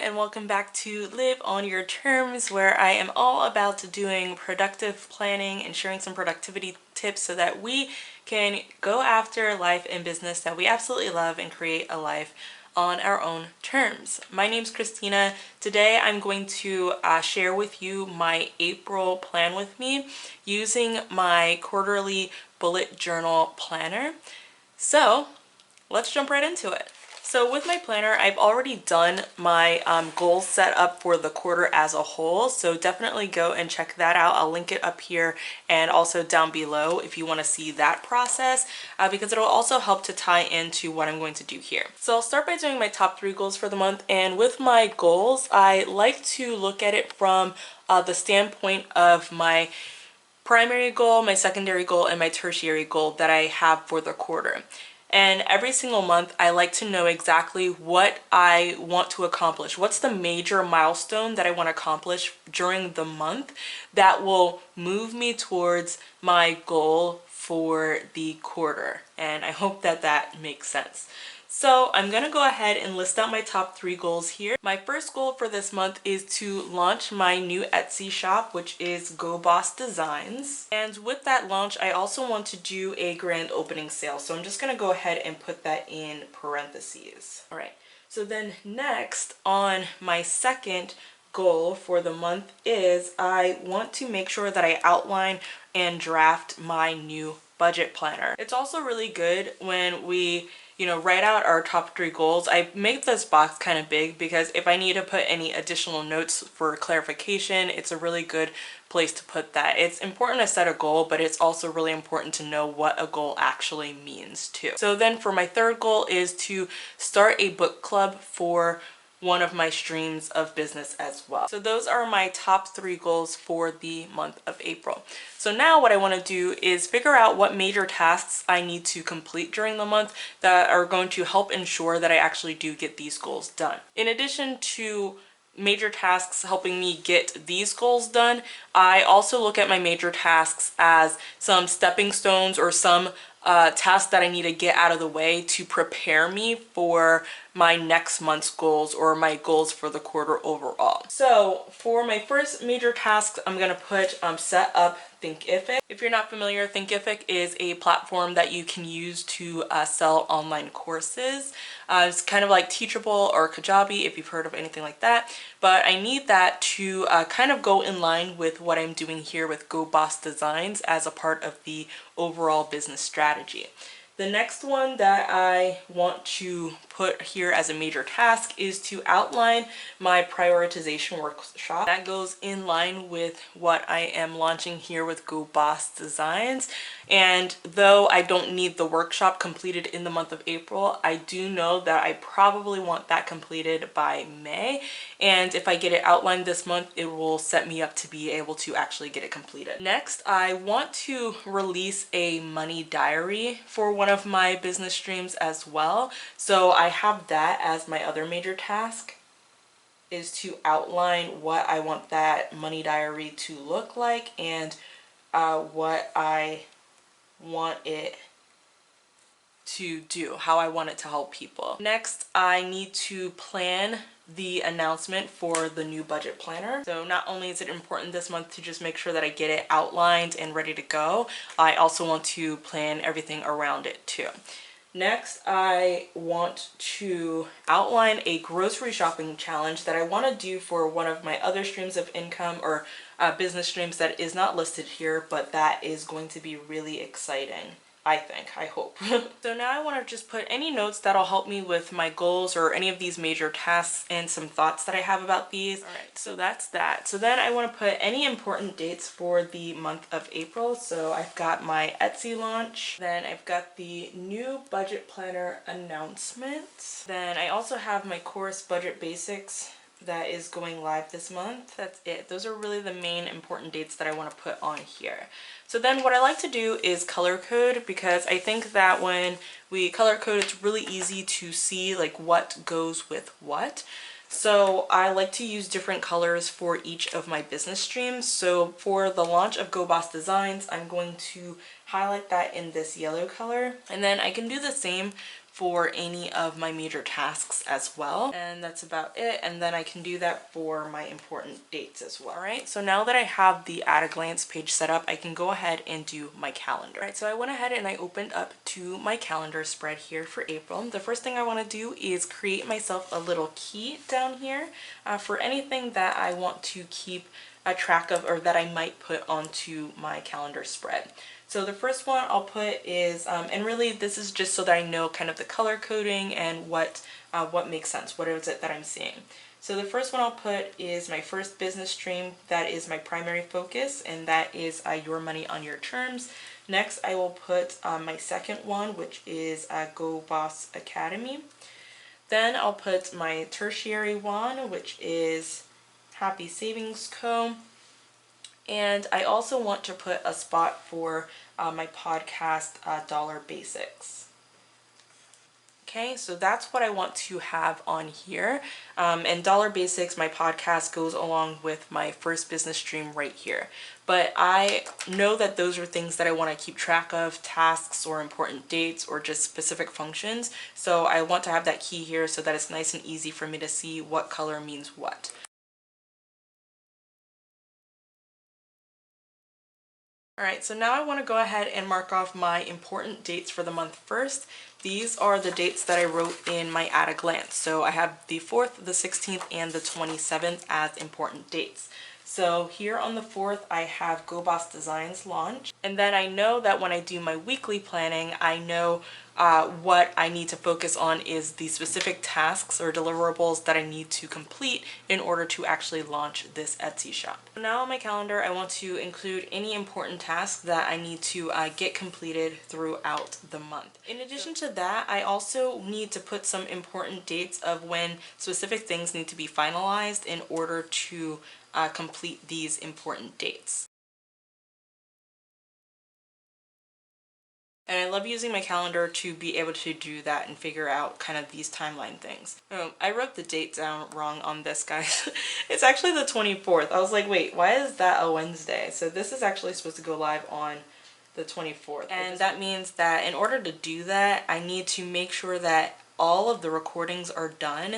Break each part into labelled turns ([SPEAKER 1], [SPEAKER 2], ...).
[SPEAKER 1] and welcome back to Live on Your Terms, where I am all about doing productive planning and sharing some productivity tips so that we can go after life and business that we absolutely love and create a life on our own terms. My name's Christina. Today I'm going to share with you my April plan with me using my quarterly bullet journal planner. So let's jump right into it. So with my planner, I've already done my goals set up for the quarter as a whole. So definitely go and check that out. I'll link it up here and also down below if you want to see that process because it'll also help to tie into what I'm going to do here. So I'll start by doing my top 3 goals for the month. And with my goals, I like to look at it from the standpoint of my primary goal, my secondary goal, and my tertiary goal that I have for the quarter. And every single month, I like to know exactly what I want to accomplish. What's the major milestone that I want to accomplish during the month that will move me towards my goal for the quarter? And I hope that that makes sense. So I'm going to go ahead and list out my top 3 goals here. My first goal for this month is to launch my new Etsy shop, which is Go Boss Designs. And with that launch, I also want to do a grand opening sale. So I'm just going to go ahead and put that in parentheses. All right. So then next on my second goal for the month is I want to make sure that I outline and draft my new budget planner. It's also really good when we write out our top 3 goals. I make this box kind of big because if I need to put any additional notes for clarification, it's a really good place to put that. It's important to set a goal, but it's also really important to know what a goal actually means too. So then for my third goal is to start a book club for one of my streams of business as well. So those are my top 3 goals for the month of April. So now what I want to do is figure out what major tasks I need to complete during the month that are going to help ensure that I actually do get these goals done. In addition to major tasks helping me get these goals done, I also look at my major tasks as some stepping stones or some tasks that I need to get out of the way to prepare me for my next month's goals or my goals for the quarter overall. So for my first major task, I'm going to put set up Thinkific. If you're not familiar, Thinkific is a platform that you can use to sell online courses. It's kind of like Teachable or Kajabi if you've heard of anything like that. But I need that to kind of go in line with what I'm doing here with Go Boss Designs as a part of the overall business strategy. The next one that I want to put here as a major task is to outline my prioritization workshop. That goes in line with what I am launching here with Go Boss Designs. And though I don't need the workshop completed in the month of April, I do know that I probably want that completed by May. And if I get it outlined this month, it will set me up to be able to actually get it completed. Next, I want to release a money diary for one of my business streams as well. So I have that as my other major task, is to outline what I want that money diary to look like and what I want it to do, how I want it to help people. Next, I need to plan the announcement for the new budget planner. So not only is it important this month to just make sure that I get it outlined and ready to go, I also want to plan everything around it too. Next, I want to outline a grocery shopping challenge that I want to do for one of my other streams of income or business streams that is not listed here, but that is going to be really exciting. I hope. So now I want to just put any notes that'll help me with my goals or any of these major tasks and some thoughts that I have about these. All right, so that's that. So then I want to put any important dates for the month of April. So I've got my Etsy launch, then I've got the new budget planner announcement. Then I also have my course Budget Basics that is going live this month. That's it. Those are really the main important dates that I want to put on here. So then what I like to do is color code, because I think that when we color code, it's really easy to see like what goes with what. So I like to use different colors for each of my business streams. So for the launch of Go Boss Designs, I'm going to highlight that in this yellow color. And then I can do the same for any of my major tasks as well. And that's about it. And then I can do that for my important dates as well. All right, so now that I have the at a glance page set up, I can go ahead and do my calendar. All right, so I went ahead and I opened up to my calendar spread here for April. The first thing I want to do is create myself a little key down here for anything that I want to keep a track of or that I might put onto my calendar spread. So the first one I'll put is, and really this is just so that I know kind of the color coding and what makes sense, what is it that I'm seeing. So the first one I'll put is my first business stream. That is my primary focus, and that is Your Money on Your Terms. Next, I will put my second one, which is Go Boss Academy. Then I'll put my tertiary one, which is Happy Savings Co. And I also want to put a spot for my podcast, Dollar Basics. Okay, so that's what I want to have on here. And Dollar Basics, my podcast, goes along with my first business stream right here. But I know that those are things that I want to keep track of, tasks or important dates or just specific functions. So I want to have that key here so that it's nice and easy for me to see what color means what. Alright, so now I want to go ahead and mark off my important dates for the month first. These are the dates that I wrote in my at a glance. So I have the 4th, the 16th, and the 27th as important dates. So here on the 4th, I have Go Boss Designs launch. And then I know that when I do my weekly planning, I know what I need to focus on is the specific tasks or deliverables that I need to complete in order to actually launch this Etsy shop. Now on my calendar, I want to include any important tasks that I need to get completed throughout the month. In addition to that, I also need to put some important dates of when specific things need to be finalized in order to complete these important dates. And I love using my calendar to be able to do that and figure out kind of these timeline things. Oh, I wrote the date down wrong on this, guys. It's actually the 24th. I was like, wait, why is that a Wednesday? So this is actually supposed to go live on the 24th. And that means that in order to do that, I need to make sure that all of the recordings are done,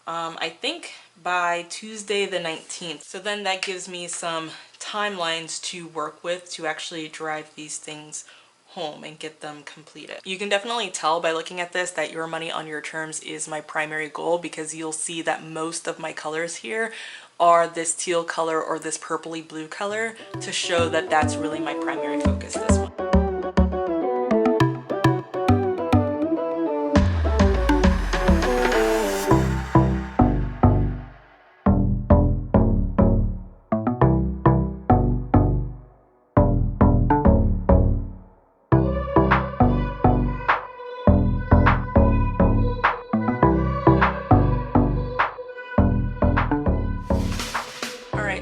[SPEAKER 1] I think by Tuesday the 19th. So then that gives me some timelines to work with to actually drive these things home and get them completed. You can definitely tell by looking at this that Your Money on Your Terms is my primary goal, because you'll see that most of my colors here are this teal color or this purpley blue color to show that that's really my primary focus this one.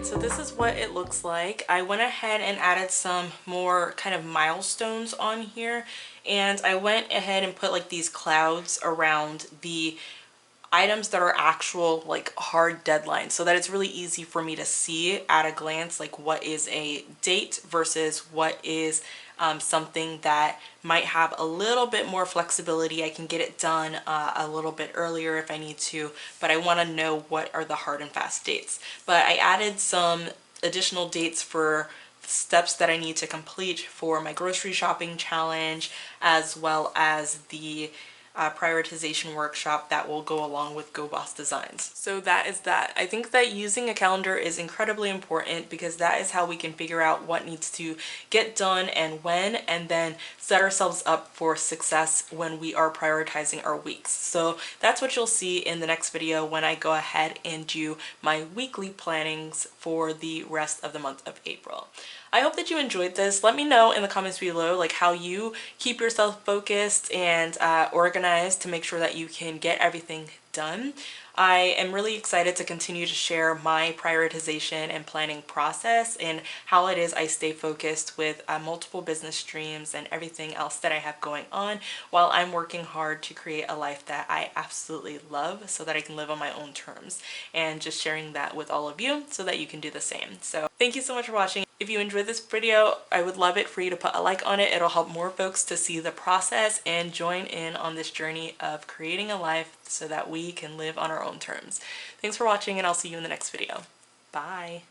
[SPEAKER 1] So this is what it looks like. I went ahead and added some more kind of milestones on here, and I went ahead and put like these clouds around the items that are actual like hard deadlines, so that it's really easy for me to see at a glance like what is a date versus what is something that might have a little bit more flexibility. I can get it done a little bit earlier if I need to, but I want to know what are the hard and fast dates. But I added some additional dates for steps that I need to complete for my grocery shopping challenge, as well as the prioritization workshop that will go along with Go Boss Designs. So that is that. I think that using a calendar is incredibly important, because that is how we can figure out what needs to get done and when, and then set ourselves up for success when we are prioritizing our weeks. So that's what you'll see in the next video when I go ahead and do my weekly plannings for the rest of the month of April. I hope that you enjoyed this. Let me know in the comments below like how you keep yourself focused and organized to make sure that you can get everything done. I am really excited to continue to share my prioritization and planning process and how it is I stay focused with multiple business streams and everything else that I have going on while I'm working hard to create a life that I absolutely love, so that I can live on my own terms, and just sharing that with all of you so that you can do the same. So thank you so much for watching. If you enjoyed this video, I would love it for you to put a like on it. It'll help more folks to see the process and join in on this journey of creating a life so that we can live on our own terms. Thanks for watching, and I'll see you in the next video. Bye.